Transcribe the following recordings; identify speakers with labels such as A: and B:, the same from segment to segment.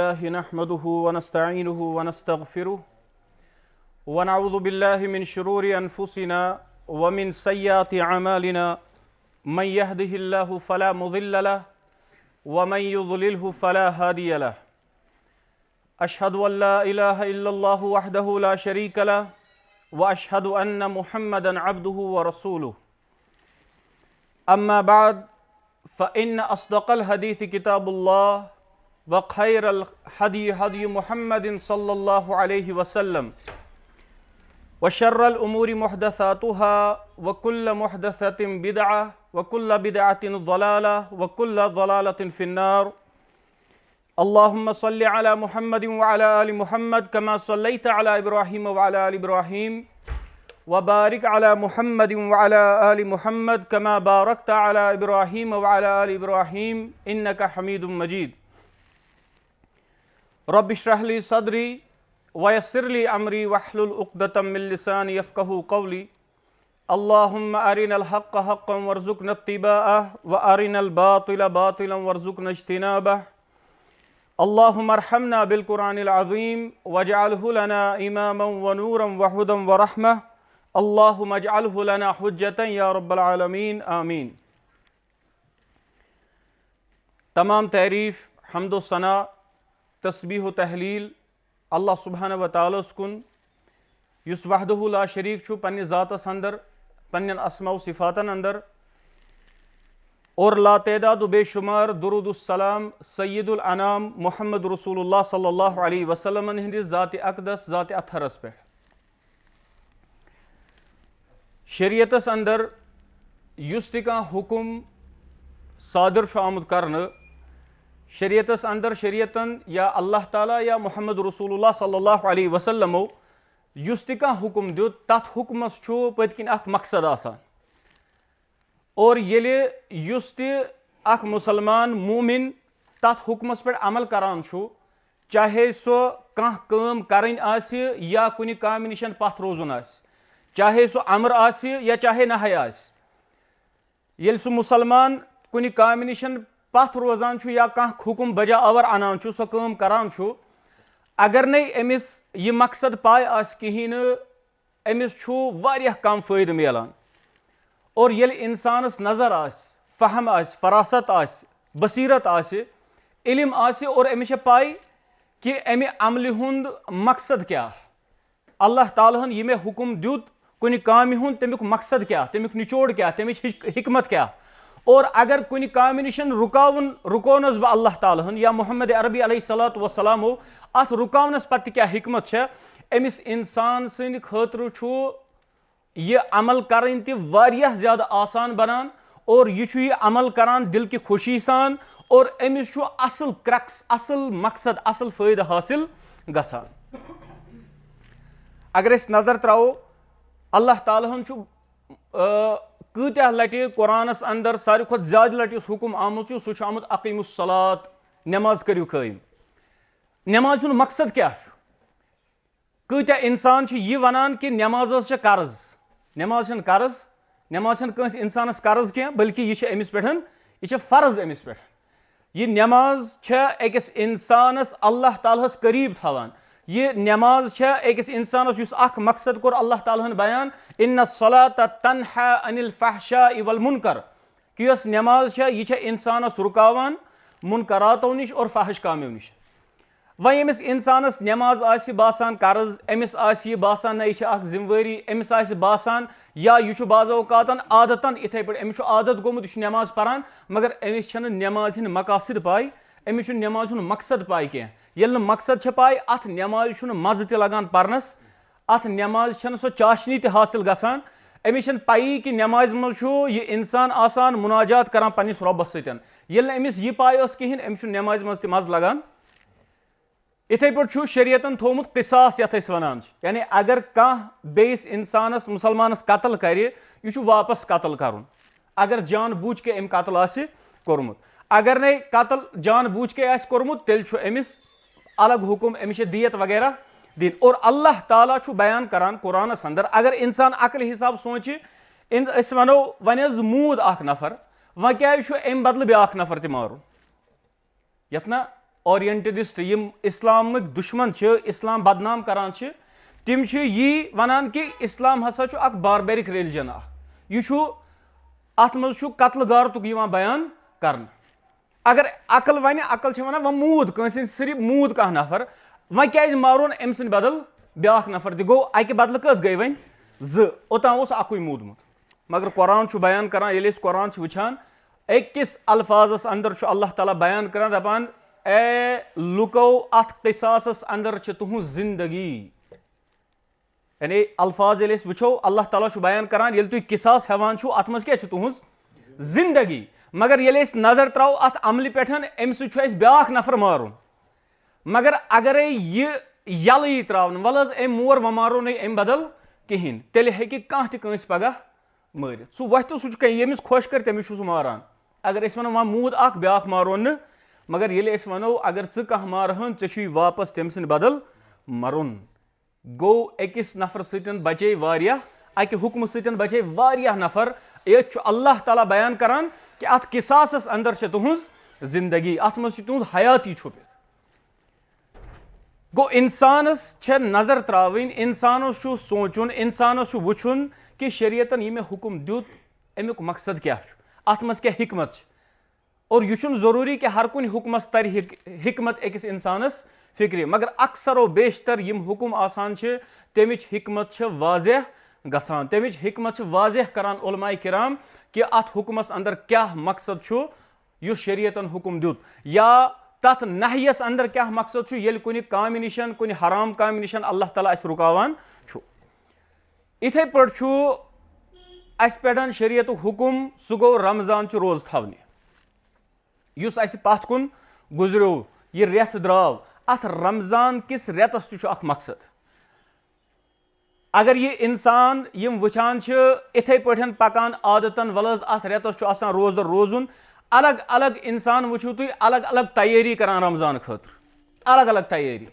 A: लिल्लाहि नहमदुहु व नस्तईनुहु व नस्तगफिरुहु व नऊज़ु बिल्लाहि मिन शुरूरि अनफुसिना व मिन सय्यिआति अमालिना मन यहदिहिल्लाहु फला मुज़िल्ल लहु व मन युज़लिलहु फला हादिय लहु अशहदु अन ला इलाहा इल्लल्लाहु वहदहु ला शरीक लहु व अशहदु अन्न मुहम्मदन अब्दुहु व रसूलुहु अम्मा बाद फ़इन्न अस्दक़ल हदीस किताबुल्लाह व खैरल हदी हदी मुहम्मदिन सल्लल्लाहु अलैहि वसल्लम व शर्रल उमूरि मुहदसातुहा व कुल्ल मुहदसतिन बिदअह व कुल्ल बिदअतिन ज़लालह व कुल्ल ज़लालतिन फिन्नार। अल्लाहुम्मा सल्लि अला मुहम्मदिन व अला आलि मुहम्मद कमा सल्लैत अला इब्राहीम व अला आलि इब्राहीम व बारिक अला मुहम्मदिन व अला आलि मुहम्मद कमा बारकत अला इब्राहीम व अला आलि इब्राहीम इन्नका हमीदुम मजीद। रब्बि इश्रह ली सदरी व यस्सिर ली अमरी वहलुल उक़दतम मिन लिसानी यफ़क़हू क़ौली। अल्लाहुम्मा अरिनल हक़्क़ हक़्क़न वरज़ुक़ना इत्तिबाअह व अरिनल बातिला बातिलन वरज़ुक़ना इज्तिनाबह। अल्लाहुम्मा अर्हमना बिल क़ुरानिल अज़ीम वजअलहु लना इमामन व नूरन व हुदन व रहमह। अल्लाहुम्मा अजअलहु लना हुज्जतन या रब्बल आलमीन आमीन। तमाम तारीफ़ हम्द व सना तस्बीह व तहलील अल्लाह सुब्हानहु व तआला कुन युस वहदहु ला शरीक छु पन्ने ज़ातस अंदर पन्ने अस्मा व सिफ़ातन अंदर और ला तदाद बेशुमार दुरूद सलाम सय्यदुल अनाम मुहम्मद रसूलुल्लाह सल्लल्लाहु अलैहि वसल्लम हंदिस ज़ात अक़दस ज़ात अतहरस पे शरीयतस अंदर युस ति कांह हुकुम सादिर छु आमुद करने शरीयतस अंदर शरीयतन या अल्लाह ताला या मुहम्मद रसूलुल्लाह सल्लल्लाहु अलैहि वसल्लमो युस ति कांह हुकुम दियुत तथ हुक्मस छु पतकिन अख मकसद आसान और येले युस ति अख मुसलमान मोमिन तथ हुक्मस पे अमल करान छु चाहे सो कांह काम करन आसि या कुनि कामि निशन पथ रोजुन आसि चाहे सो अमर आसि या चाहे नहय आसि येल सो मुसलमान कुनि कामि निशन पथ रोजान छु या कांह हुकुम बजा अवर अनान छु सो काम करान छु अगर नहीं अमिस यह मकसद पाय आस कहीं अमिस छु वारियाह कम फायदे मिलान और येल इंसानस नजर आस फहम आस फरासत आस बसीरत आस इल्म आस और अमिस पाय कि अमि अमल हुंद मकसद क्या अल्लाह तालाहन यह मे हुकुम दियुत कुनि कामि हुंद तमिक मकसद क्या तमिक निचोड़ क्या तमिच हिकमत क्या और अगर कुनि कामि निशन रुकोनस बह अल्लाह तालाहन या मुहम्मद अरबी अलैहिस्सलातु वस्सलाम अत रुकावनस पत्त क्या हिकमत छे अमिस इंसान सन्द खतर छु यह अमल करन ति वारियाह ज्यादा आसान बनान और यह अमल करान दिल की खुशी सान और अमिस छु असल क्रक्स असल मकसद असल फायदा हासिल गसान। अगर अस नजर त्रावो अल्लाह तालाहन छु कत्या लटि कुरानस अंदर सारी खुद ज्यादा लटि हुकुम आमुत सह आमुत अकीमुस सलात नमाज करियो कायम। नमाज हुंद मकसद क्या कत्या इंसान यह वनान कि नमाज कर्ज नमाज कर्ज नमाज कंस इंसानस कर्ज क्या बल्कि यह अमिस पे यह फर्ज अमिस पे यह नमाज अकिस इंसानस अल्लाह तालाहस करीब थवान यह नमाज अकिस इंसानस युस अख मकसद कोर अल्लाह तालाहन बयान इन्ना सलात तन्हा अनिल फहशाइ वल मुनकर कि यस नमाज यह इंसानस रुकावान मुनकरातों निश और फहश कामों निश। वह अमिस इंसानस नमाज आसि बासान कर्ज अमिस आसि बासान न यह जिम्मेवारी अमिस आसि बासान या यह बाज़ औकातन आदतन इथे पे अमिस आदत गोमुत यह नमाज परान मगर अमिस नमाज हिंद मकासद पाय अमिस नमाज हुंद मकसद पाय क्या येल मकसद पाय अथ नमाज मज़ त लगान परनस अथ नमाज सो चाशनी त हासिल गसान अमिस पई कि नमाज मज यह इंसान आसान मुनाजात करान पन्निस रब्बस सतन येल अमिस यह पाय कहीं अमिस नमाज मज त मज़ लगान। इथे पे शरीयतन थोमुत किसास यथ वनान यानी अगर काह बेस इंसानस मुसलमानस कत्ल कर यह वापस कत्ल करुन अगर जान बूझ के अम कत्ल आसि कोरमुत अगर नहीं कत्ल जान बूझ के आसि कोरमुत तेल अमिस अलग हुकुम अमिस दियत वगैरह दिन और अल्लाह ताला बयान करान कुरानस अंदर अगर इंसान अकल हिसाब सोचे वनो वन मूद अख नफर वह क्या अम बदल ब्याख नफर त मारुन यथ ना ओरिएंटलिस्ट यम इस्लामिक दुश्मन इस्लाम बदनाम करान तिम यी वनान कि इस्लाम हसा अख बारबेरिक रिलीजन यह अत मज कत्ल गारतुक बयान कर अगर अकल वन अकल वन वह मूद कंस सिर्फ मूद कह नफर वह क्या मारोन अम सद बदल ब्या नफर तह गो अकि बदल कस गई वन ओतान अकुई मूदमुत मगर कुरान बयान करान ये कुरान वुचान अकिस अल्फाजस अंदर अल्लाह ताला बयान करान दपान ए लुको अत किसासस अंदर तुहु जिंदगी यानी अल्फाज ये वो अल्लाह ताला बयान करान ये तुम किसास हेवान अत मज क्या तुहज जिंदगी मगर ये नजर त्रो अत अमल पे अम सह ब्या नफर मारुन मगर अगर यह यल यी त्रावन वल अम मोर वह मारो नहीं अम बदल कहें तेल हे कह तस पगह मारित सह वथ सह यमिस खुश कर तमिस सह मारान अगर वो वह मूद ब्या मारो न मगर ये वो अगर कह मारहन ऐ वापस तम सद बदल मरुन गो अकिस नफर सतन बचे अकि हुक्म सतन बचे वारिया नफर ये अल्लाह ताला बयान करान कि अत किसासस अंदर तुहज जिंदगी अत मज तुहद हयाती छुपित गो इंसानस नजर त्रावन इंसानस सोचुन इंसानस वुचुन कि शरीयतन यह हुक्म दुत अमुक मकसद क्या अत मज क्या हिकमत और यह जरूरी कि हर कुन हुक्मस तर हिकमत अकिस इंसानस फिक्र मगर अक्सर बेशतर यम हुक्म आसान तमिच हिकमत वाजह गसान तमिच हिकमत वाजह करान उलमाए किराम कि अत हुक्मस अंदर क्या मकसद युस शरीयतन हुक्म दुत या तथ नहयस अंदर क्या मकसद ये कुन काम निशन कुन हराम काम निशन अल्लाह ताला अस रुकावान इथे पे अस पे शरीयत हुक्म सह गो रमजान रोज थवने युस अस पथ कुन गुजरो यह रेत द्राव अत रमजान किस रेतस तक मकसद अगर ये इंसान यम वुचान इथे पे पकान आदतन वल अत रेतस रोजर रोजुन अलग अलग इंसान वुचु तुम अलग अलग तैयारी करान रमजान खतर अलग अलग तैयारी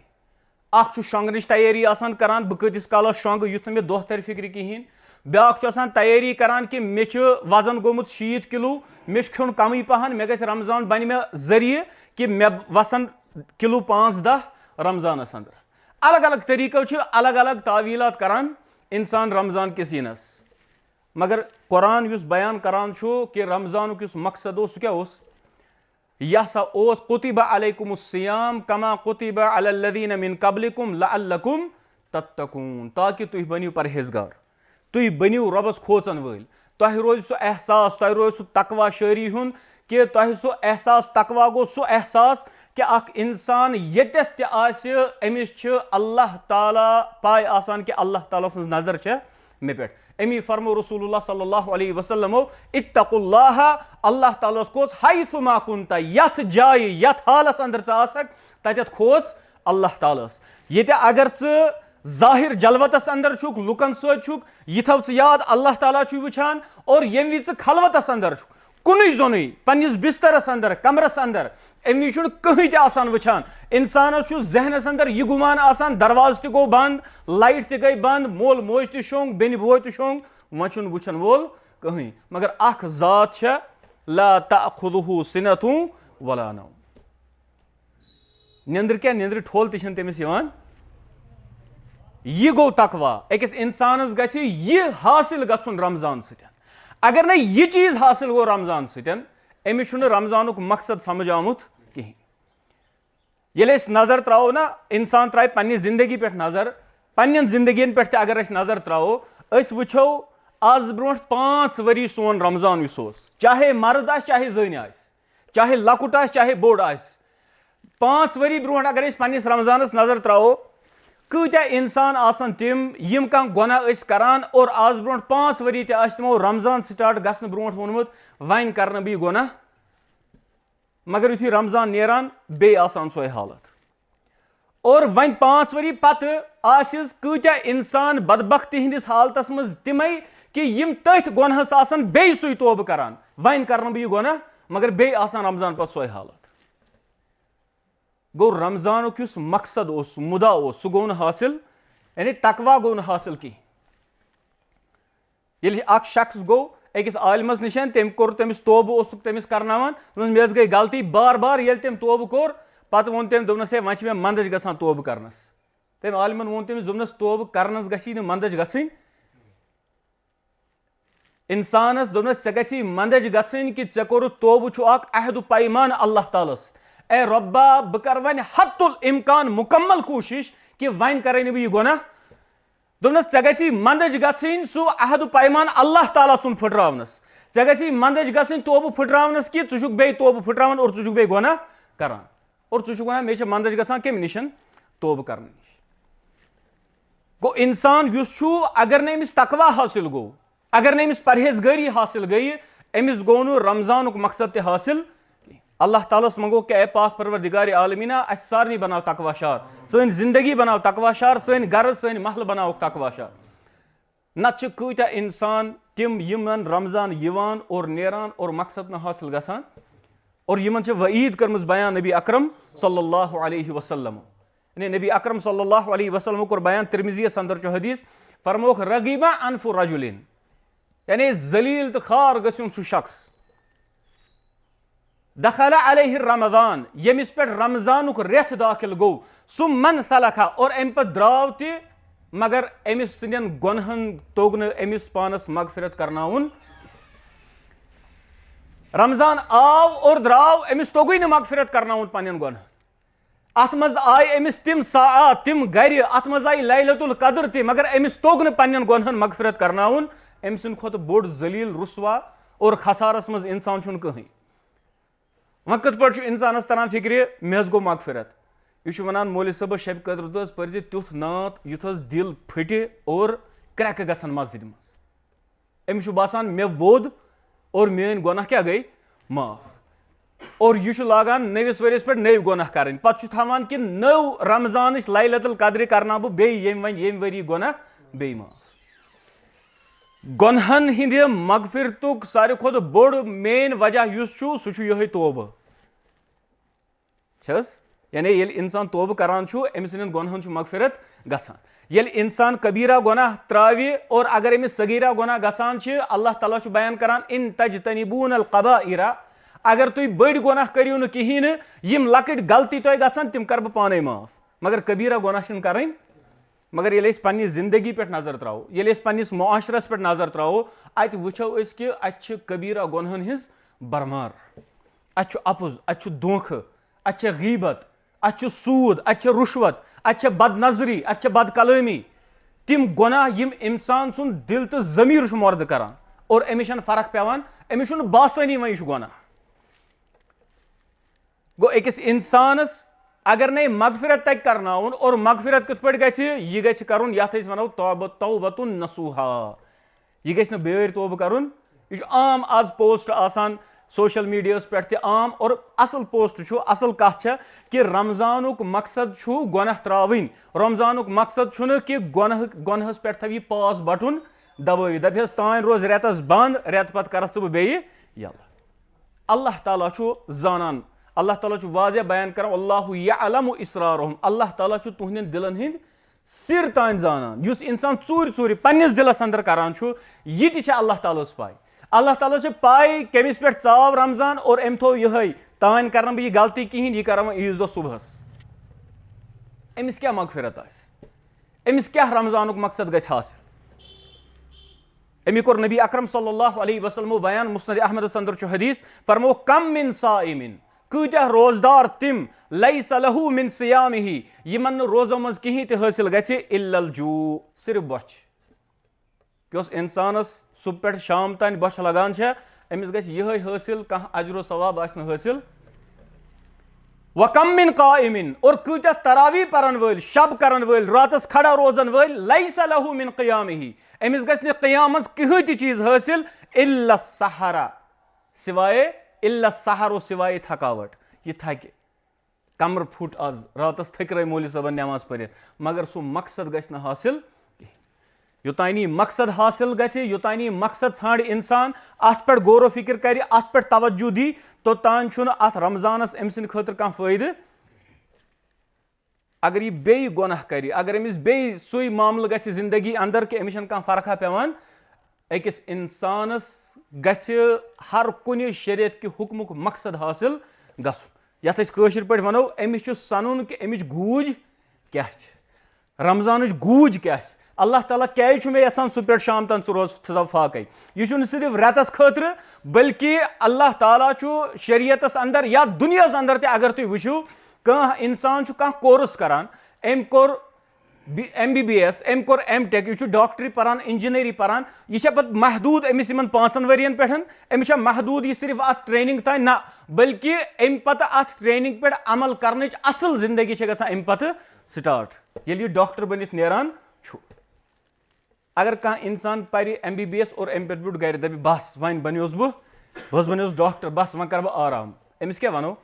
A: अख शोंगनच तैयारी आसान करान बह कतिस कालस शोंग युथ मे दोह तर फिक्र कहें ब्या तैयारी करान कि मे वजन गोमुत 60 किलो मे खुन कम पहन मे गि रमजान बन मे जरिए कि मे वसन किलो 5-10 रमजानस अंदर अलग अलग तरीको अलग अलग तावीलात करान इंसान रमजान किस यीनस मगर कुरान युस बयान करान कि रमजान युस मकसद सह क्या यह सा कुतिबा अलैकुमुस्सियाम कमा कुतिबा अलल्लज़ीना मिन क़ब्लिकुम लअल्लकुम तत्तकून ताकि तुम बनियो परहेजगार तुम बनियो रबस खोचन वल तुह रोज सह एहसास तुह रोज सह तकवा शारी हुन कि तुह सह एहसास तकवा गो सह एहसास कि अख इंसान यतथ अमिस अल्लाह ताला पाय आसान कि अल्लाह ताला सज नजर मे पे अमी फरमो रसूलुल्लाह सल्लल्लाहु अलैहि वसल्लम इत्तकुल्लाह अल्लाह ताला कोस हैसुमा कुंत यथ जाय यथ हालस अंदर तत खोज अल्लाह ताला ये अगर जाहिर जलवतस अंदर छुक लुकन सो यथव याद अल्लाह ताला वुचान और यम वि खलवतस अंदर कुन जोन पन्निस बिस्तरस अंदर कमरस अंदर अमी कहीं आसान वुचान इंसानस जहनस अंदर यह गुमान आसान दरवाज तक गो बंद लाइट तक गई बंद मोल मोज तक शोंग बेन बोय तक शोंग वह वुचन वोल कहीं मगर अख जात ला तअखुदुहु सिनतु वला नौम निंद्र क्या निंद्र ठोल तमिस यह गो तकवा अकिस इंसानस गछि यह हासिल गछुन रमजान सतन अगर न यह चीज हासिल गो रमजान सतन अमिस रमजानुक मकसद समझ आमुत कहें ये नजर त्रो ना इंसान त्रा पन्ने जिंदगी पे नजर पन्न जिंदगियन पे अगर नजर त्रो वो आज ब्रो 5 वरी सोन रमजान चाहे मर्द चाहे जन चाहे लकुट चाहे बोड़ 5 वरी ब्रो अगर पन्निस रमजानस नजर त्रो कत्या इंसान आसन तिम यम कह गुनाह करान और आज ब्रो 5 वरी तमो रमजान स्टार्ट गसन ब्रो वोनमुत वन कर बह गुनाह मगर यु रमजान नेरान बे आसान सोई हालत और वन 5 वरी पत कत्या इंसान बदबख्ती हंदिस हालतस मज तिमै कि यम तथ गुनाहस आसान बे सुई तोब करान वन कर बह गुनाह मगर बे आसान रमजान पत सोई हालत गो रमजान युस मकसद मुदा सह गो हासिल यानी तकवा गो हासिल कह ये शख्स गो अकिस आलमस निश तम कोर तमिस तोब तमिस करनावान मे गई गलती बार बार ये तम तोब कोर पत्तों वोन तम दोपनस है वह मंदच गसान तोबह करनस तम आलिमन वोन तमिस दोपनस तोबह करनस गसी न मंदच गसनी इंसानस दोपनस ऐ गसी मंदच गसनी कि ऐ कोर तोबह अहद पैमान अल्लाह तालस ए रब्बा बह कर वन हत्तुल इम्कान मुकम्मल कोशिश कि वन कर यह गुनाह दोपनस ऐ गसी मंदच गसनी सह अहद पैमान अल्लाह ताला सुन फुटरावनस ऐ गसी मंदच गसनी तोबह फुटरावनस कि षुक बे तोबह फुटरावन और षुक बे गुनाह करान और षुक वन मे मंदच गसान कम निश तोबह कर निश गो इंसान अगर न अमिस तकवा हासिल गो अगर न अमिस परहेजगारी हासिल गई अमिस गो न रमजान मकसद ते हासिल अल्लाह तालस मंगो कि ए पाक परवरदिगार आलमीना अस सारनी बनाव तकवा शार सन जिंदगी बनाव तकवा शार सन घर सन महल बनाव तकवा शार नत कूत्या इंसान तिम यमन रमजान यवान और नेरान और मकसद न हासिल गसान और यमन वईद कर्मज बयान नबी अकरम सल्लल्लाहु अलैहि वसल्लम नबी अकरम सल्लल्लाहु अलैहि वसल्लम कोर बयान तिरमिज़ी अंदर चो हदीस फरमोख रगीबा अनफु रजुलिन यानी जलील तो खार गस्युन सु शख्स दखला अलैहि रमजान यमिस पे रमजानुक रेथ दाखिल गो सु मन सलखा और अम पे द्राव ति मगर अमिस सदन गुनहन तोग न अमिस पानस मगफिरत करनाउन रमजान आव और द्राव अमिस तोगुई न मगफिरत करनाउन पन्न गुनह अत मज आय अमिस तिम साआत तिम गर अत मज आई लैलतुल कद्र ति मगर अमिस तोग न पन्न गुनहन मगफिरत करनाउन अम सद खोत बोड़ जलील रुसवा और खसारस मज इंसान छुन कहीं वह कत पे इंसानस तरह फिक्र मे गो मगफिरत यह वनान मौलवी सब शब कद्र पर्ज तुथ नात युथ दिल फट और क्रैक गसन मस्जिद मज अमिस बासान मे वोद और मेन गुनाह क्या गई माफ और यह लागान नविस वरियस पे नव गुनाह कर पे थवान कि नव रमजान लैलतुल कद्र करना बह यम वरी गुनाह बे माफ गुनहन हिंद मगफिरतुक सारे खुद बोड़ मेन वजह सह यह तोबह यानी ये इंसान तोबह करान अमिस गुनहन मगफिरत गसान ये इंसान कबीरा गुनाह त्रावि और अगर अमिस सगीरा गुनाह गसान अल्लाह ताला बयान करान इन तजतनिबून अल कबाइरा अगर तुम बड़ गुनाह करियो न कहीं यम लकट गलती तुम गसान तिम कर पाने माफ मगर कबीरा गुनाह कर मगर ये पन्नी जिंदगी पे नजर त्रो ये पन्निस मुआशरस पे नजर त्रो अत वो कि अत कबीरा गुनहन हिज बरमार अत अपुज अत धोख अत गीबत अत सूद अत रुशवत अत बद नजरी अत बद कलामी तिम गुनाह यम इंसान सुन दिल तो जमीर मर्द करान और अमिस फर्क पेवान अमिस बासानी वह गुनाह गो अकिस इंसानस अगर नहीं मगफिरत तक करनाउन और मगफिरत कित पे गह गि करुन यथ वनो तौबतुन नसूहा यह गि बेर तौबह करुन यह आम आज पोस्ट आसान सोशल मीडिया पे आम और असल पोस्ट असल कथ कि रमजानुक मकसद गुनाह त्रावन रमजानुक मकसद कि गुनहस पे थव पास बटन दबाई दपस तान रोज रेतस बंद रेत पत कर बे अल्लाह ताला जानान अल्लाह ताला वाज़ह बयान कर अल्लाहु यअलमु इसरारहुम अल्लाह ताला तुहंदन दिलन हिंद सिर तान जानान युस इंसान चूर चूर पन्निस दिलस अंदर करान यह तह अल्लाह तालास पाय अल्लाह ताला पाय कमिस पे चाव रमजान और अम थो यह तान कर बह गलती कहें यह कर ईज दो सुबहस अमिस क्या मगफिरत अमिस क्या रमजानुक मकसद गछ हासिल अमी कोर नबी अकरम सल्लल्लाहु अलैहि वसल्लम बयान मुस्नद अहमद अंदर चो हदीस फरमो कम मिन साइमिन कूत्या रोजदार तिम लैस लहू मिन सियामिही यमन रोजो मज कहीं ते हासिल गछ इल्लल जू सिर्फ बच कि इंसानस सुबह पे शाम तान बच लगान अमिस गछ यह हासिल कह अजरो सवाब आस हासिल वकम मिन काइमिन और कूत्या तरावी परन वल शब करन वल रातस खड़ा रोजन वल लैस लहू मिन क़ियामिही अमिस गछ न क़ियामस कहीं ती चीज हासिल इल्ला सहरा सिवाय इल्ला सहरो सिवाय थकावट यह थके कमर फुट आज रातस थकरे मौलवी सबन नमाज पढ़ मगर सो मकसद गछ न हासिल योतानी मकसद हासिल गछ योतानी मकसद छाड़ इंसान अत पे गौर फिक्र कर अत पे तवज्जो दी तो तान अत रमजानस अम सद खतर कह फायदे अगर यह बे गुनाह कर अगर अमिस बे सुई मामल गछ जिंदगी अंदर कि अमिस कह फर्क पेवान अकिस इंसानस गछ हर कुन शरीयत कि हुक्मुक मकसद हासिल गछुन यथ कशर पे वनो अमिस सनुन कि अमिच गूज क्या रमजान गूज क्या अल्लाह ताला क्या मे यहां सुह पे शाम तन रोज फाक यह सिर्फ रेतस खतर बल्कि अल्लाह ताला शरीयतस अंदर या दुनियास अंदर अगर तुम वो कह इंसान कह कोर्स करान अम कोर MBBS अम कोर MTech यह डॉक्टरी पान इंजीनियरी पान यह पे महदूद अमिस 5 वरियन पे अमिस महदूद यह सिर्फ अत ट्रेनिंग तान ना बल्कि अम पत अत ट्रेनिंग पे अमल कर असल जिंदगी गम पे स्टार्ट ये डॉक्टर बनित नेरान अगर कह इंसान पर MBBS और MPhil बुट गर दपि बस वन बनियोस बस बनियोस डॉक्टर बस वन कर आराम अमिस क्या वनो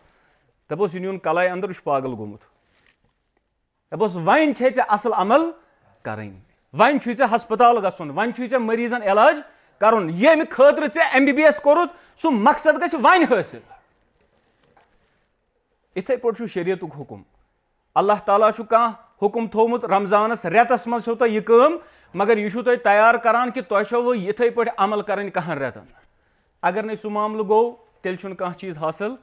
A: दपोस यून कलाई अंदर यह पागल गोमुत दपोस वन छे असल अमल करें वन छु हस्पताल गसन वन छु मरीजन इलाज करुन ये खतर MBBS कोरुत सु मकसद गछ वन हासिल इथे पे शरीयत हुकुम अल्लाह ताला कह हुकुम थोमुत रमजानस रेतस मज यह काम मगर यह तुम तैयार करान कि तुम इथे पे अमल कर कहन रेतन अगर नहीं सह मामल गो तेल कह चीज हासिल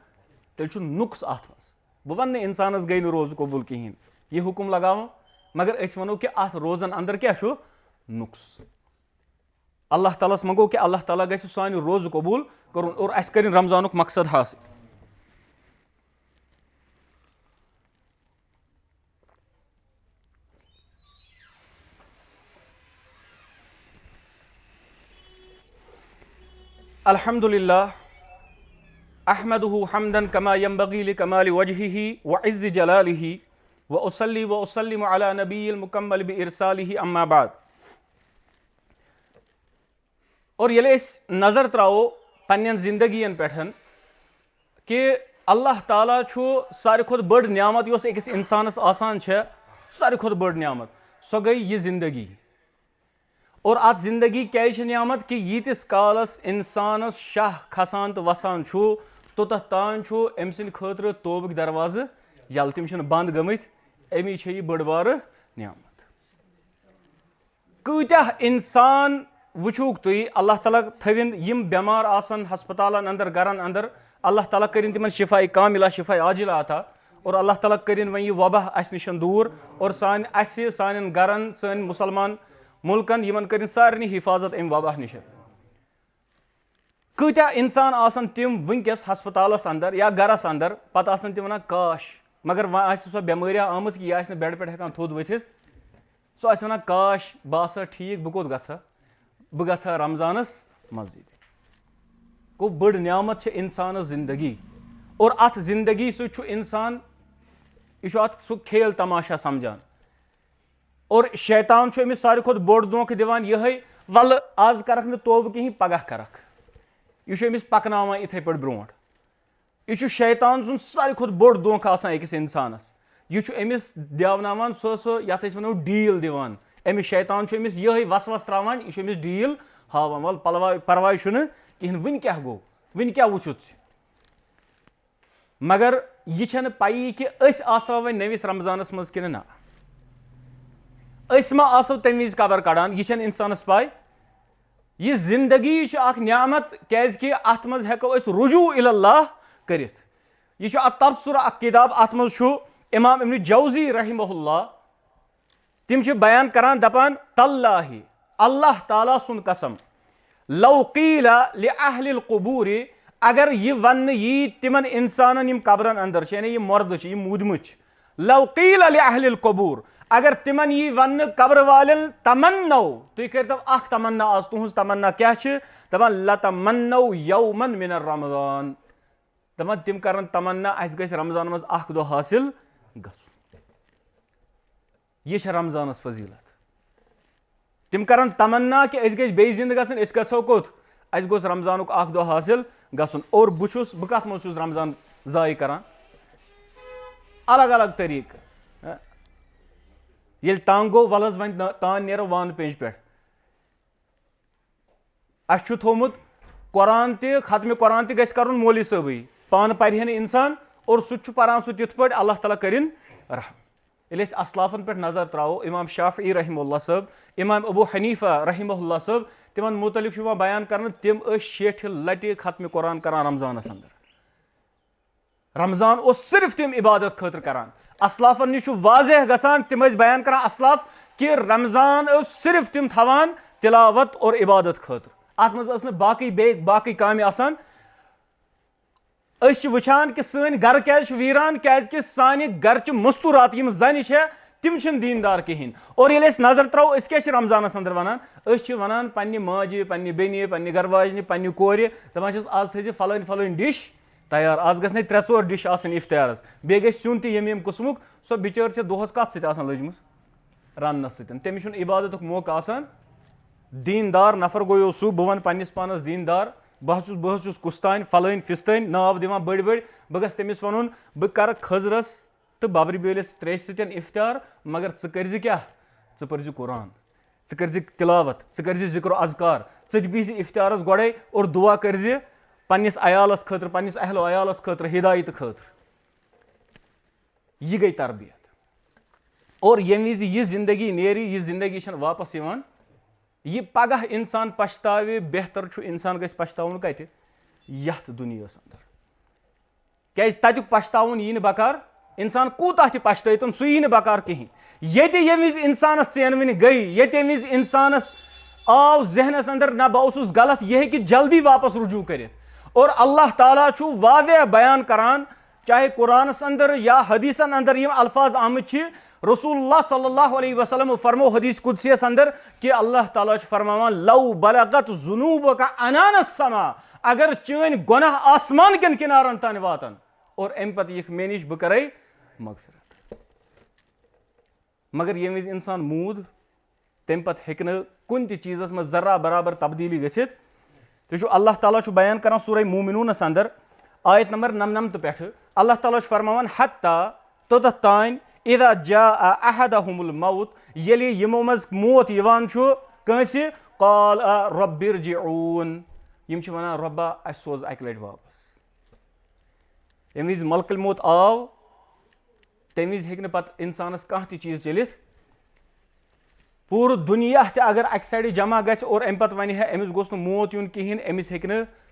A: तेल नुक्स अत बह वन इंसानस गई रोज कबूल कहें यह हुकुम लगाव मगर वनो कि अत रोजन अंदर क्या नुक्स अल्लाह तालस मंगो कि अल्लाह ताला गि सान रोज कबूल कर और अस कर रमजान मकसद हासिल अल्हम्दुलिल्लाह अहमदुहु हम्दन कमा यंबगी लिकमालि वजहिही व इज़्ज़ि जलालिही व उसल्लिमु अला नबिय्यिल मुकम्मल बिइरसालिही अम्मा बाद। और ये नज़र त्रावो पन्नन जिंदगियन पेठन कि अल्लाह ताला सारी खुद बड़ नियामत योस अकिस इंसानस आसान छे सारी खुद बड़ नियामत सो गई ये जिंदगी और अत जिंदगी क्या नियामत कि यीतिस कालस इंसानस शाह खसान तो वसान तोत तान अम सद खतर तोबक दरवाज यल तम बंद गमित अमी यह बड़ बार नियामत कत्या इंसान वुचुक तुई अल्लाह ताला थविन यम बेमार आसन हस्पतालन अंदर गरन अंदर अल्लाह ताला करिन तिमन शिफा कामिला शिफा आजिला अता और अल्लाह ताला करिन वन यह वबा अस निश दूर और सान गरन सान मुसलमान मुल्कन यमन करिन सारनी हिफाजत अम वबा निश कत्या इंसान आसन तिम वनकस हस्पतालस अंदर या गरस अंदर पत आसन तिम वनान काश मगर वह सो बेमारिया आम कि यह बेड पे हेकान थोद वथित सो वनान काश बह ठीक बह कोत गसा बह गसा रमजानस मस्जिद गो बड़ नियामत इंसान जिंदगी और अत जिंदगी सु इंसान यह अत सु खेल तमाशा समझान और शैतान अमिस सारी खुद बोड़ धोख दिवान यह वल आज करक न तोब कहीं पगह करक यह अमिस पकनावान इथे पे ब्रोट यह शैतान सुन सारी खुद बोड़ धोख आसान अकिस इंसानस यह अमिस देवनावान सो यथ वनो डील दिवान अमिस शैतान अमिस यह वसवस त्रावान यह अमिस डील हावान वल परवाह कहें वन क्या गो वन क्या वुचुत मगर यह पई कि आसवा वन नविस रमजानस मज कि ना मा आसो तम विज कबर कड़ान यह इंसानस पाय यह जिंदगी नियामत क्या अत मज हेको रुजू इल्लाह करित यह तबसुर अ किताब अत मज इमाम इब्न जौजी रहमहुल्लाह तिम बयान करान दपान तल्लाहि अल्लाह ताला सुन कसम लौ क़ीला लिअहलिल क़ुबूर अगर यह वन यी तिमन इंसानन यम कब्रन अंदर यानी यह मर्द यह मूदमुच लौ क़ीला लिअहलिल क़ुबूर अगर तिमन यी वन कब्र वालन तमन्नौ तुम करो अख तमन्ना आज तुहज तमन्ना क्या दपान लतमन्नौ यौमन मिन रमजान दपान तिम करन तमन्ना अस गछ रमजान मज अख दो हासिल गसुन यह रमजानस फजीलत तिम करन तमन्ना कि अस गछ बे जिंद गसन अस गसो कोत अस गोस रमजान अख दो हासिल गसुन और बह कत मज रमजान जाय करान अलग अलग तरीक ये तंग गो वल वन तान नो वान पेज पे अस थोमुत कुरान खत्म कुरान गस कर मौलवी साहब पान पर इंसान और सह पान सह तिथ पे अल्लाह ताला करिन रहम ये असलाफन पे नजर त्रावो इमाम शाफी रहमुल्लाह साहब इमाम अबू हनीफा रहमुल्लाह साहब तिमन मुतलिक बयान कर तिम 60 लटि खत्म कुरान करान रमजानस अंदर रमजान उस सिर्फ तिम इबादत खतर करान। असलाफन निश वाजह गसान, तिम बयान करान असलाफ कि रमजान सिर्फ तिम थवान तिलावत और इबादत खतर। अत मज बाकी काम आसान। वुचान कि सन घर क्या वीरान क्या सानि घर मस्तूरात यम जन तिम दीनदार कहें। और ये नजर त्रो क्या रमजानस अंदर वनान पन्ने माजे पन्ने बेने पन्ने घरवाजन पन्ने कोर दपान आज थी फलान फलान डिश तैयार, आज गई 3-4 डिश इफ्तारस, बे गई सुन तम कुसमुक सो बिचार दोहस कत लजम रन्नस तमिस इबादत मौका आसान। दीनदार नफर गो सह बह वन पन्निस पानस दीनदार, बह कुस्तान फलान फिस्तान नाव दिवान बड़ बड़, बह गस तमिस वन बह कर खजरस तो बब्र बेलिस त्रेश सतन इफ्तार, मगर कर क्या पर्ज कुरान, कर तिलावत, कर जिक्र अजकार, बिह इफ्तारस गोड़े और दुआ कर पन्निस अयालस खतर पन्निस अहलो अयालस खतर हिदायत खतर। यह गई तरबियत। और ये विज यह जिंदगी नेरी, यह जिंदगी वापस यवान, यह पगह इंसान पछतावे, बेहतर इंसान गस पछताउन कत यथ दुनियास अंदर, क्या तत्युक पछताउन यी बकार, इंसान कूता पछत सह यी बकार कहें। ये विज इंसानस चेनवन गई, ये विज इंसानस आव जहनस अंदर ना बह उस गलत, यह कि जल्दी वापस रुजू कर। और अल्लाह ताला वाज़ह बयान करान, चाहे कुरानस अंदर या हदीसन अंदर यम अल्फाज आमत रसूलुल्लाह सल्लल्लाहु अलैहि वसल्लम फरमो हदीस कुदसियस अंदर कि अल्लाह ताला फरमावान लौ बलगत जुनूबका अनानस समा, अगर चन गुनाह आसमान कन किनारन तान वातन और अम पत यख मे निश बह करे मगफिरत। मगर ये विज इंसान मूद तम पत हेक कुन चीजस मज जर्रा बराबर तब्दीली गसित। तो अल्लाह ताला बयान करान सूरह मोमिनूनस अंदर आयत नंबर 99 पे अल्लाह ताला फरमावान हत्ता तोतथ तान इदा जा अहदहुमुल मौत, येले यमो मज मौत यवान कंसे काल रब्बिरजिऊन, यम वनान रब्बा अस सोज अक लट वापस। यम विज मलकल मौत आव तम विज हेक पत इंसानस कह चीज चलित। पूर दुनिया अगर अक साइड जमा गछ और अम पत वन अमिस गोस मौत यून कहें, अमिस हेक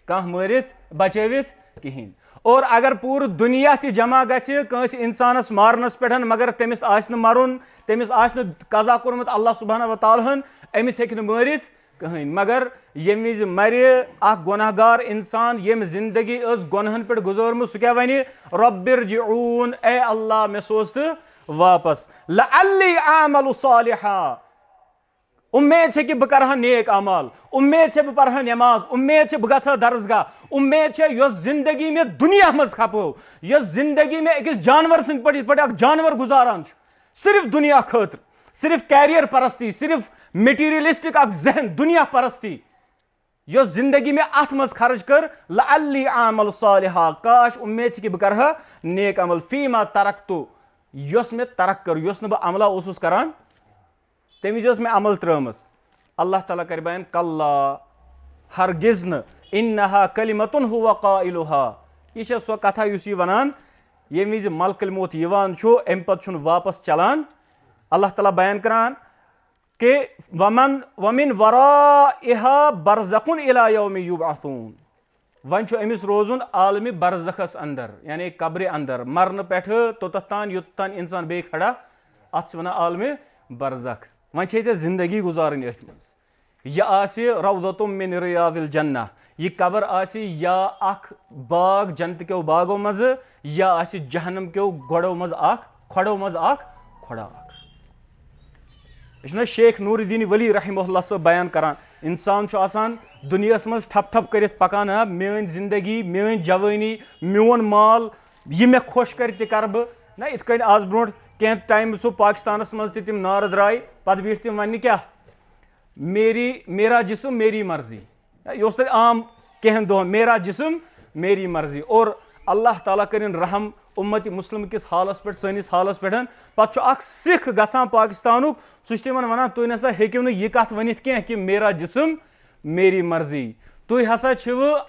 A: कह मारित बचवित कहें। और अगर पूर दुनिया जमा गस इंसानस मारनस पे, मगर तमिस आस मरुन, तमिस आस कजा कोर्मुत अल्लाह सुब्हानहु व तआला, अमिस हेक मारित कहें। मगर यम विज मर गुनहगार इंसान यम जिंदगी गुनहन पे गुजरमुत, सह क्या वन रब्बिरजिऊन, ए अल्लाह मे सोज तो वापस, लअल्ली आमलु सालिहा, उम्मीद है कि बह कर नेक अमाल, उम्मीद है बह पढ़ नमाज, उम्मीद है बह ग दरसगाह, उम्मीद है यस जिंदगी में दुनिया मज खपो, यस जिंदगी में अकिस जानवर सद पे जानवर गुजारान सिर्फ दुनिया खतर, सिर्फ कैरियर परस्ती, सिर्फ मटीरियलिस्टिक जहन दुनिया परस्ती, यस जिंदगी में अत मज खर्च कर लअल्ली आमल सालिहा, काश उम्मीद है कि बह कर नेक अमल फीमा तरक्तु, यस में तरक कर, यस न बह अमला ओसुस करान तम विज मे अमल त्रमस। अल्लाह ताला कर बयान कल्ला हरगिज न इन्नहा कलिमतुन हुवा काइलुहा, यह सो कथा युस वनान ये विज मलकल मौत यवान अम पत वापस चलान। अल्लाह ताला बयान करान कि वमिन वराइहा बरज़खुन इला यौमि युबअसून, वन अमिस रोजुन आलमी बरज़खस अंदर यानी कब्र अंदर, मरन पे तोतथ तान युत्तान इंसान बे खड़ा, अत वनान आलमी बरज़ख। वन जिंदगी गुजारन अथ मज, यह रौदतुम मिन रियादिल जन्नह, यह कबर या अख बाग जन्नत के बागों मज, या जहन्नम के गोड़ों मज खोड़ों मज खोड़ा। यह शेख नूरुद्दीन वली रहमहुल्लाह सब बयान करान, इंसान आसान दुनिया मज ठप ठप कर पकान, मेन जिंदगी मेन जवानी मोन माल यह मे खुश कर बह ना, इत कन आज ब्रो कह टाइम सो पाकिस्तानस मज तिम नार द्राय, पत बीठ तिम वन क्या मेरा जिस्म मेरी मर्जी, यह आम कह दो मेरा जिस्म मेरी मर्जी। और अल्लाह ताला करिन रहम उम्मत मुस्लिम किस हालस पे सनिस हालस पे, पत सिख गसान पाकिस्तानुक, सह वनान तुम नसा हेक्यू न यह कथ वनित कह कि मेरा जिस्म मेरी मर्जी, तुम हसा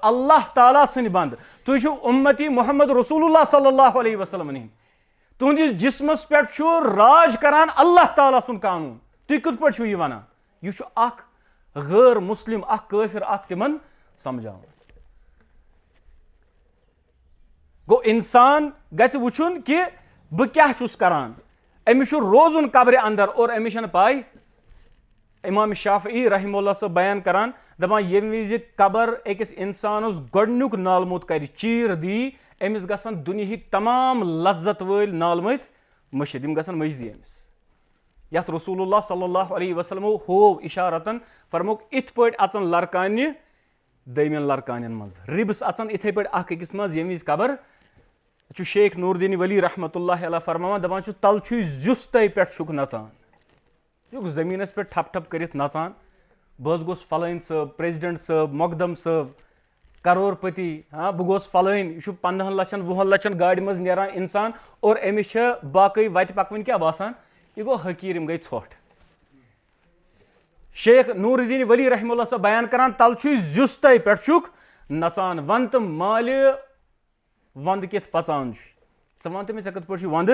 A: अल्लाह ताला सन्द बंद, तुम उम्मती मोहम्मद रसूलुल्लाह सल्लल्लाहु अलैहि वसल्लम नहीं, तुहदिस जिस्मस पे राज करान अल्लाह ताला सुन कानून, तुम कत पे यह वनान, यह गैर मुस्लिम काफिर तिमन समझान। गो इंसान गछ वुचुन कि बह क्या छुस करान अमिस छु रोजुन कब्र अंदर और अमिस छन पाय इमाम शाफई रहमुल्लाह से बयान करान दपान यम विज कबर अकिस इंसानस गोडनुक नालमुत कर चीर दी अमिस गसन दुनिहिक तमाम लज्जत वल नालमत मशिद यम गसन मजदी अमिस यथ रसूलुल्लाह सल्लल्लाहु अलैहि वसल्लम होव इशारतन फरमोक इत पट अचन लड़कान दमिन लड़कान मज रिब्स अचन इथे पट अकिस मज यम विज कबर शेख नूरुद्दीन वली रहमतुल्लाह अलैह फरमावान दपान तल जुस तय पे नचान यह जमीनस पे ठप ठप कर नचान बह गोस फलाइन सब प्रेसिडेंट सब मकदम सब करोड़पति हाँ बह गोस फलाइन यह 15 लक्षन 20 लक्षन गाड़ी मज नेरान इंसान और अमिस बाकी वत पकवन क्या बासान यह गो हकीर गई ोट शेख नूरुद्दीन वली रहमुल्लाह से बयान करान तल जुस तय पे नचान वन तो माल वंद कित पचान वन तो मे कत पे वंद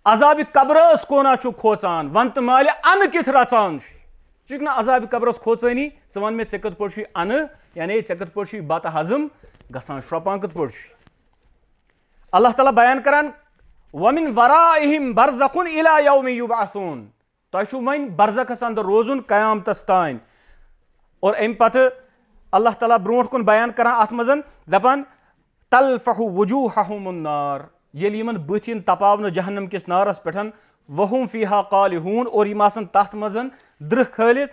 A: अजाब कब्रस कोना खोचान वन तो माल अन कित रचान ना अजाब कब्रस खोचनी वन मे कत पे अन यानी कत पे बत हजम गसान श्रोपान कत पे अल्लाह ताला बयान करान वमिन वराइहिम बरज़खुन इला यौमि युबअसून तु वन बरज़खस अंदर रोजुन कयामतस तान और अम पत अल्लाह ताला ब्रोट कुन बयान करान अत मजन दपान तलफहु वजूहहुमुन नार येल यमन बुथिन तपावन जहन्नम किस नारस पेठन वहुम फीहा कालिहून और यम आसन तथ मजन द्रह खालित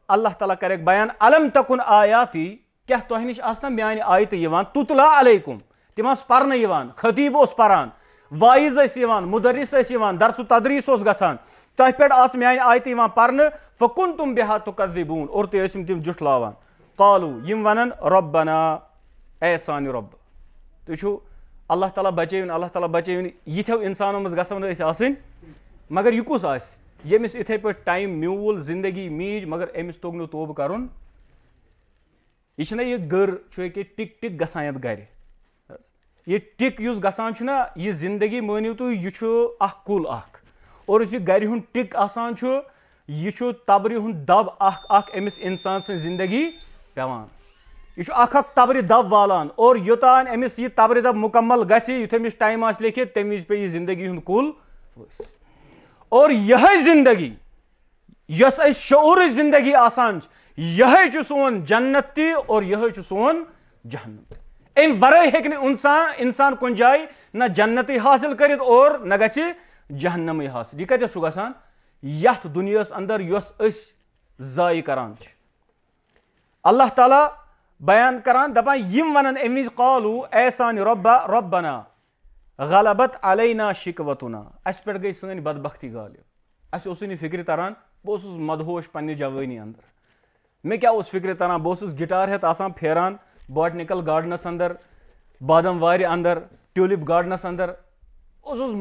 A: अल्लाह ताला करेक बयान अलम तकुन आयाती क्या तोह निश आसना म्यान आयत यवान तुतला अलैकुम तिम पर्न यवान खतीब ओस परान वाइज यवान मुदरिस यवान दरसु तदरीस ओस गसान तह पे आस म्यान आयत यवान पर्न फकुंतुम बिहा तुकज़्ज़िबून और तुम जुटलावान कालू यम वनन रब्बना ए सानि रब तुझु अल्लाह ताला बचेन यिथो इंसानों मज गसन मगर यह कुस यमिस इथे पे टाइम म्यूल जिंदगी मीज मगर अमिस तोग तोब करुन यह गर टिक टिक गसान ये गर यह टिक युस गसान यह जिंदगी मानिव तुम यह कुल और यह गर हुंद टिक आसान यह तब्र हुंद दब अमिस इंसान सं जिंदगी पेवान यह तब्र दब वालान और योतान अमिस यह तब्र दब मुकम्मल युथ अमिस टाइम आस लेखित तम विज पे जिंदगी हुंद कुल और यह जिंदगी यस शऊर जिंदगी आसान यह सोन जन्नत और यह सोन जहन्नम अम वरे हेक इंसान कुन जाय न जन्नत हासिल कर और न गि जहन्नम हासिल यह कत गसान यथ दुनियास अंदर यस जाय करान अल्लाह ताला बयान करान दपान यम वनन अमिज कालू ऐसान रब्बना गलबत अलैना शिकवतुना अस पे गई सन बदबख्ती गालिब अस फिक्र तरान बह मदहोश पन्ने जवानी अंदर मे क्या फिक्र तरान बह गिटार हेत आसान फेरान बॉटनिकल गार्डनस अंदर बादम वार अंदर ट्यूलिप गार्डनस अंदर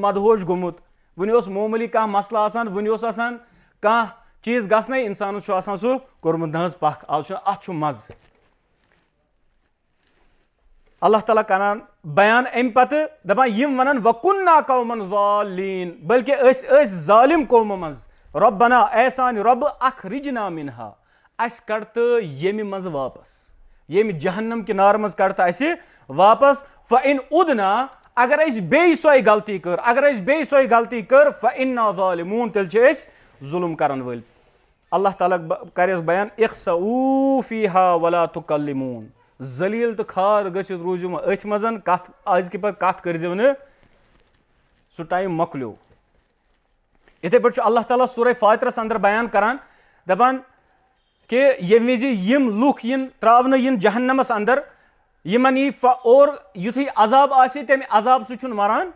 A: मदहोश गोमुत वन मामूली कह मसला आसान वन कह चीज गसन इंसान सह कोर्मुत नज पख आज अत मज अल्लाह ताला करान बयान अम पत दपान यम वनन वकुन्ना कौमन ज़ालिमीन बल्कि जालिम कौम मज रब्बना ऐसान रब अखरिजना मिनहा अस कड़त यम मज वापस यम जहन्नम के नार मज कड़त अस वापस फ़इन उदना अगर अस बेई सोई गलती कर फ़इन्ना ज़ालिमून तेल जुल्म करन वल अल्लाह ताला करस बयान इख्सऊ फीहा वला तुकल्लिमून जलील तो खार गि रूजो अथ मजन कत आज के कत करजो न सह टाइम मकलो इथे पे अल्लाह ताला सूरह फातिरस अंदर बयान करान दपान कि ये विज यम लुख इन त्रावन इन जहन्नमस अंदर यमन यी और युथी अजाब आसि तम अजाब सह मरान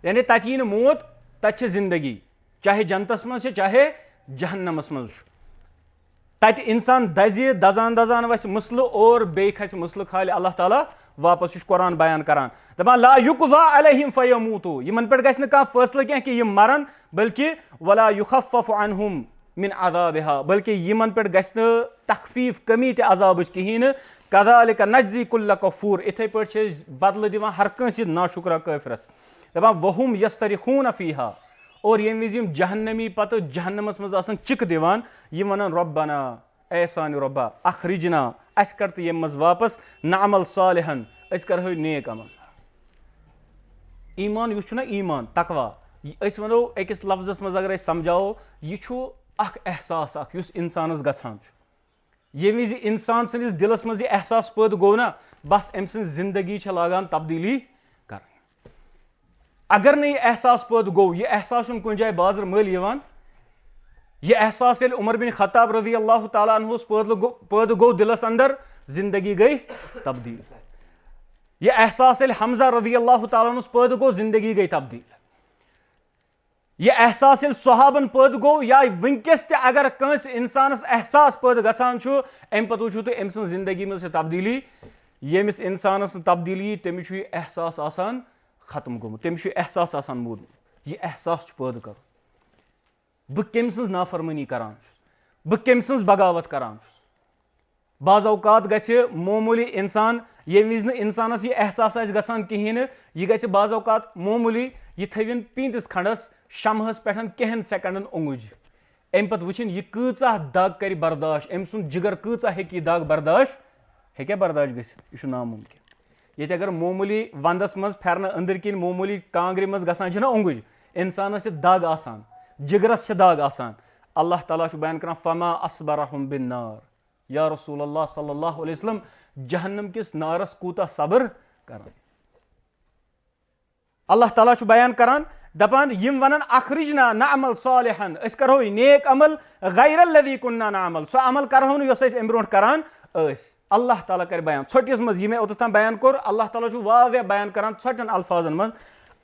A: यानी तत यी मौत तत जिंदगी चाहे जन्नतस मज चाहे जहन्नमस मज तत इंसान दजि दजान वस मसल और बे खस मसल खाल अल्लाह ताला वापस कुरान बयान करान दपान ला युक़ज़ा अलैहिम फ़यमूतू यमन पे गछ न कह फैसला कह कि यम मरन बल्कि वला युख़फ़फ़ अन्हुम मिन अज़ाबिहा बल्कि यमन पे गछ न तखफीफ कमी ते अजाबच कहीं कज़ालिक नज्ज़ी कुल्ल कफूर इथे पे बदल दिवान हर कंस नाशुक्रा काफिरस दपान वहुम यस्तरिखून फ़ीहा और यम विज जहन्नमी पत जहन्नमस मज आसान चिक दिवान यम वनान रब्बना ऐसान रब्बा अखरिजना अस कर यम मज वापस नअमल सालिहन अस करहो नेक अमल ईमान युस छु ना ईमान तकवा अस वनो अकिस लफ्जस मज अगर समझाओ यह छु अख एहसास अख युस इंसानस गछान छु ये विज इंसान सनिस दिलस मज यह एहसास पैद गो ना बस अम सं जिंदगी छ लागान तब्दीली कर अगर नहीं एहसास पैद गो यह एहसास कुन जाए बाजर मल यह एहसास ये उमर बिन खत्ताब रज़ी अल्लाह तआला अन्हु पैद गो दिलस अंदर जिंदगी गई तब्दील यह एहसास ये हमजा रज़ी अल्लाह तआला अन्हु पैद गो जिंदगी गई तब्दील यह एहसास ये सहाबन पैद गो या वनकस अगर कंस इंसानस एहसास पैद गछान छु अम पत वुचु तुम अम सं जिंदगी में तब्दीली यमिस इंसानस तब्दीली तमिस एहसास आसान खत्म गोमुत तमिस एहसास आसान मोदमुत यह एहसास पैद कर बह कम सं नाफरमानी करान बह कम सं बगावत करान बाज़ औकात गछे मामूली इंसान ये विज इंसानस यह एहसास गछान कहीं यह गछे बाज़ औकात मामूली यह थविन पींतिस खंडस शमहस पे कहें सेकंडन ओंगुज अम पत वुचिन यह कूचा दाग कर बर्दाश्त अम सुन जिगर कूचा हे दाग बर्दाश्त हे बर्दाश्त गह नामुमकिन ये अगर मामूली वंदस मज फेरन अंदर किन मामूली कांग्रे मज गसान ना ओंगुज इंसानस दाग आसान जिगरस दाग आसान अल्लाह ताला बयान कर फमा असबरहुम बिन्नार या रसूल अल्लाह सल्लल्लाहु अलैहि वसल्लम जहन्नम किस नारस कूता सब्र कर अल्लाह ताला बयान करान दपान यम वनन अखरिजना नअमल सालिहन अस करो नेक अमल गैरल्लज़ी कुन्ना नअमल सो अमल करहो न योस अस एम ब्रोंठ करान अस अल्लाह ताला कर बयान छोटिस मज ये ओतम बयान कोर अल्लाह ताला वाज़ बयान करान छोटन अल्फाजन मज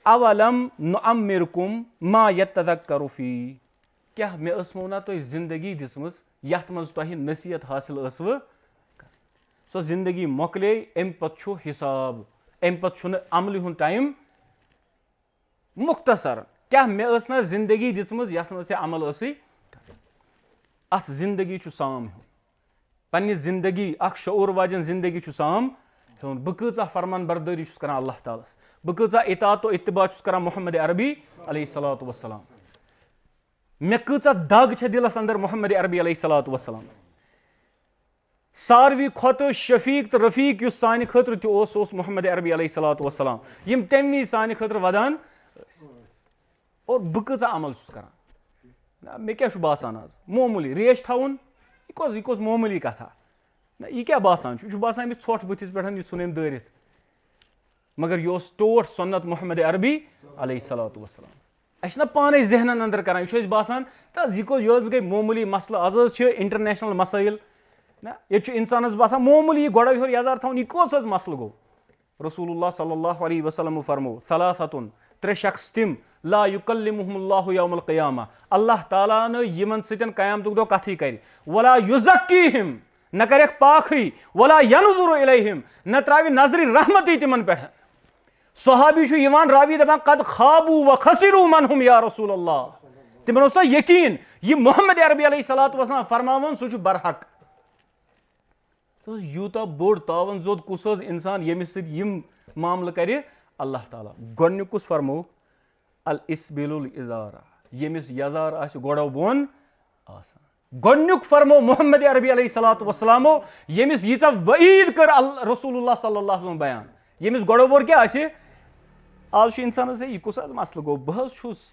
A: अवलम नुअम्मिरकुम मा यतज़क्करु फी क्या मे असमो ना तो जिंदगी दिसमस यथ मज तोहि नसीहत हासिल असव सो जिंदगी मोकले अम पत छु हिसाब अम पत छु अमल हुन टाइम मुख्तसर क्या मे ना जिंदगी दिसमस यथ मज अमल असि अथ जिंदगी छु साम हुन पन्नि जिंदगी अख शऊर वाजन जिंदगी छु साम हुन बह कूचा फरमान बरदारी छुस करान अल्लाह ताला बह कूचा इताअत तो इत्तिबा छुस करान मोहम्मद अरबी अलैहिस्सलातु वस्सलाम मे कूचा दाग छ दिलस अंदर मोहम्मद अरबी अलैहिस्सलातु वस्सलाम सारवी खोत शफीक तो रफीक युस सानि खतर त ओस मोहम्मद अरबी अलैहिस्सलातु वस्सलाम यम तमि सानि खतर वदान और बह कूचा अमल छुस करान मे क्या बासान आज मामूली रेश थाउन यह मामूली कथा ना यह क्या बासान यह बासान ोट बुथिस पे यह सन दारित मगर यह टोट सुन्नत मोहम्मद अरबी अलैहिस्सलातु वस्सलाम अस पाने जहनन अंदर करान यह बासान यह गई मामूली मसल आज इंटरनेशनल मसाइल ना ये इंसानस बासान मामूली गोड़ योर यजार थवन यह कस मसल गो रसूलुल्लाह सल्लल्लाहु अलैहि वसल्लम फरमो सलासतुन त्रे शख्स तिम ला युकल्लिमुहुमुल्लाहु यौमल क़ियामा अल्लाह ताला न यमन सतन क़यामतुक दो कथी कर वला युज़क्कीहिम न करक पाखी वला यनजुरु इलैहिम न त्रावि नजरि रहमती तिमन पे सहाबी छु यवान रावी दपान कद खाबू व खसिरू मनहुम या रसूल अल्लाह तिमन ओस यकीन यह मोहम्मद अरबी अलैहिस्सलातु वस्सलाम फरमावन सु छु बरहक तो यूता बोड़ तावन जोद कुस इंसान यमिस यम मामल कर अल्लाह ताला गोडनुकुस फरमो अल इसबिलुल इजारा यमिस यजार आस गोड़ो बोन आसान गोडनुक फरमो मोहम्मद अरबी अलैहिस्सलातु वस्सलामो यमिस यीचा वईद कर रसूलुल्लाह सल्लल्लाहु अलैहि वसल्लम बयान यमिस गोड़ो बोर क्या आस आज इंसान से यह कुस मसल गो बह छुस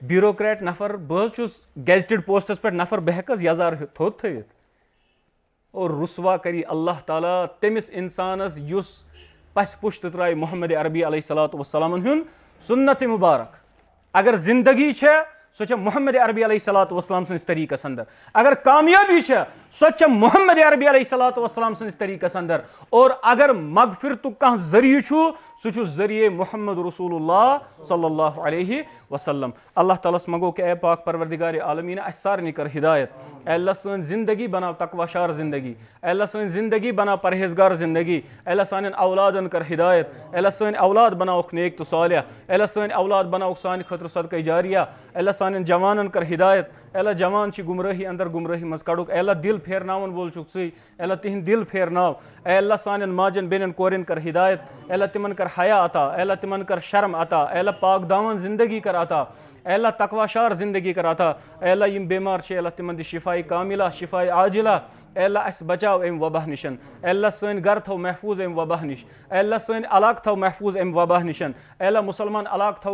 A: ब्यूरोक्रेट नफर बह छुस गेजेटेड पोस्टस पे नफर बह हेकस यजार थोद थवित और रुसवा करी अल्लाह ताला तमिस इंसानस युस पस पुश्त त्राय मोहम्मद अरबी अलैहिस्सलातु वस्सलाम हुन सुन्नत मुबारक अगर जिंदगी है सो मोहम्मद अरबी अलैहिस्सलातु वस्सलाम सन्स तरीकस अंदर अगर कामयाबी है सो मोहम्मद अरबी अलैहिस्सलातु वस्सलाम सन्स तरीकस अंदर और अगर मगफिरतुक कह जरिए सो जरिए मोहम्मद रसूलुल्लाह सल्लल्लाहु अलैहि वसल्लम अल्लाह ताला मंगो कि ए पाक परवरदिगार आलमीन अस सारनी कर हिदायत अल्लाह सन जिंदगी बनाव तकवाशार जिंदगी अल्लाह सन जिंदगी बनाव परहेजगार जिंदगी अल्लाह सान औलादन कर हिदायत अल्लाह सन औलाद बनाव नेक तो सालिह अल्लाह सन औलाद बनाव सान खतर सदका जारिया अल्लाह सान जवानन कर हिदायत अल्लाह जवान गुमराही अंदर गुमराही मज कड़ुक अल्लाह दिल फेरनावन बोल चुक सी अल्लाह तिहन दिल फेरनाव अल्लाह सान माजन बेनन कोरिन कर हिदायत अल्लाह तिमन कर हया अता अल्लाह तिमन कर शर्म अता अल्लाह पाक दामन जिंदगी कर अता अल्लाह तकवाशार जिंदगी कर अता अल्लाह यम बीमार अल्लाह तिमन शिफाई कामिला शिफाई आजिला अल्लाह अस बचाव अमि वबाह निशन, अल्लाह सन घर थो महफूज अमि वबाह निश, अल्लाह सन इलाक थो महफूज अमि वबाह निशन, अल्लाह मुसलमान इलाक थो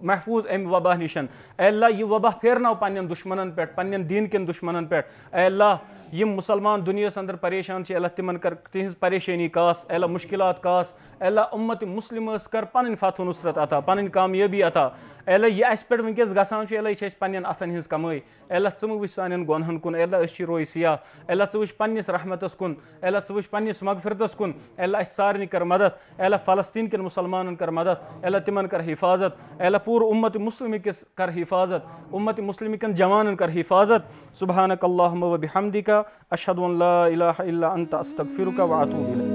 A: महफूज अमि वबाह निशन, अल्लाह यह वबाह फेरनाव पन्न दुश्मनन पे, पन्न दीन के दुश्मनन पे, अल्लाह यम मुसलमान दुनिया अंदर परेशान से अल्लाह तिमन कर तिहज परेशानी कास, अल्लाह मुश्किलात कास, अल्लाह उम्मत मुस्लिम कर पन फतह नुसरत अता, पन कामयाबी अता, अल्लाह यह अस पे वनकस गसान अल्लाह यह पन्न अथन हज कमाई, अल्लाह च वुच सान गुनहन कुन, अल्लाह रोय सिया, अल्लाह च वुच पन्निस रहमतस कुन, अल्लाह च वुच पन्निस मगफिरतस कुन, अल्लाह अस सारनी कर मदद, अल्लाह फलस्तीन के मुसलमान कर मदद, अल्लाह तिमन कर हिफाजत, अल्लाह पूर उम्मत मुस्लिम कर हिफाजत, उम्मत मुस्लिम जवान कर हिफाजत। सुब्हानक अल्लाहुम्मा व बिहम्दिका अशहदु अन ला इलाहा इल्ला अंता अस्तगफिरुका व अतूबु इलैक।